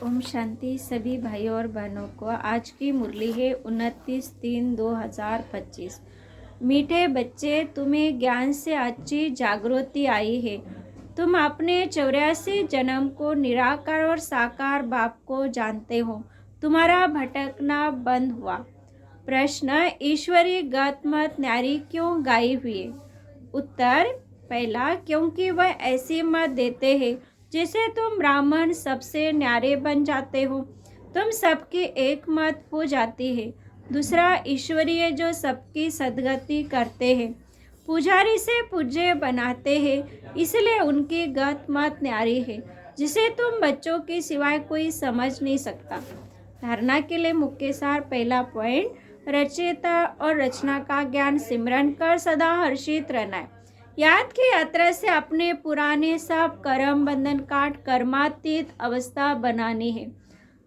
ओम शांति। सभी भाइयों और बहनों को आज की मुरली है 29/3/2025। मीठे बच्चे, तुम्हें ज्ञान से अच्छी जागृति आई है। तुम अपने 84 जन्म को निराकार और साकार बाप को जानते हो। तुम्हारा भटकना बंद हुआ। प्रश्न, ईश्वरी गत मत न्यारी क्यों गाई हुई है? उत्तर, पहला, क्योंकि वह ऐसी मत देते हैं जिसे तुम ब्राह्मण सबसे न्यारे बन जाते हो। तुम सबकी एक मत हो जाती है। दूसरा, ईश्वरीय जो सबकी सद्गति करते हैं, पुजारी से पूज्य बनाते हैं, इसलिए उनकी गत मत न्यारी है जिसे तुम बच्चों के सिवाय कोई समझ नहीं सकता। धारणा के लिए मुख्य सार, पहला पॉइंट, रचयिता और रचना का ज्ञान सिमरन कर सदा हर्षित रहना है। याद की यात्रा से अपने पुराने सब कर्म बंधन काट कर्मातीत अवस्था बनानी है।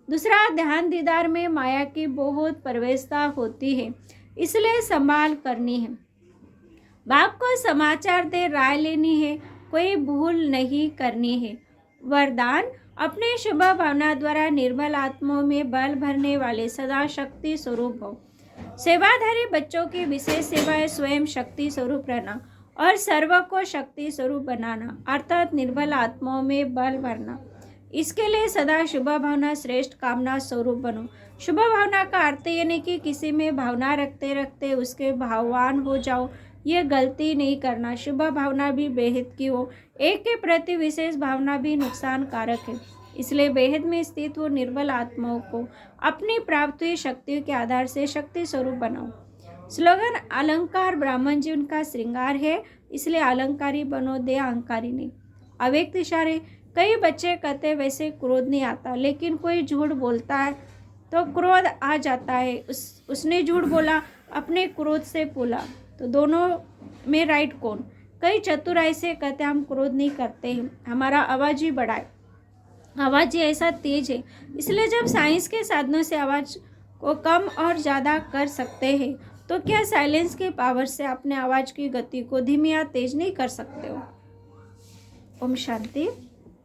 दूसरा, ध्यान दीदार में माया की बहुत प्रवेशता होती है, इसलिए संभाल करनी है। बाप को समाचार दे राय लेनी है, कोई भूल नहीं करनी है। वरदान, अपने शुभ भावना द्वारा निर्मल आत्माओं में बल भरने वाले सदा शक्ति स्वरूप हो। सेवाधारी बच्चों की विशेष सेवा है स्वयं शक्ति स्वरूप रहना और सर्व को शक्ति स्वरूप बनाना, अर्थात निर्बल आत्माओं में बल भरना। इसके लिए सदा शुभ भावना श्रेष्ठ कामना स्वरूप बनो। शुभ भावना का अर्थ ये नहीं कि किसी में भावना रखते रखते उसके भाववान हो जाओ, ये गलती नहीं करना। शुभ भावना भी बेहद की हो, एक के प्रति विशेष भावना भी नुकसानकारक है। इसलिए बेहद में स्थित हो निर्बल आत्माओं को अपनी प्राप्त हुई शक्तियों के आधार से शक्ति स्वरूप बनाओ। स्लोगन, अलंकार ब्राह्मण जीवन का श्रृंगार है, इसलिए अलंकारी बनो, दे अहंकारी नहीं। अव्यक्त इशारे, कई बच्चे कहते वैसे क्रोध नहीं आता, लेकिन कोई झूठ बोलता है तो क्रोध आ जाता है। उसने झूठ बोला, अपने क्रोध से बोला, तो दोनों में राइट कौन? कई चतुर ऐसे कहते हम क्रोध नहीं करते हैं, हमारा आवाज़ ही बड़ा है, आवाज़ ही ऐसा तेज है। इसलिए जब साइंस के साधनों से आवाज़ को कम और ज़्यादा कर सकते हैं, तो क्या साइलेंस के पावर से अपने आवाज़ की गति को धीमी या तेज नहीं कर सकते हो? ओम शांति।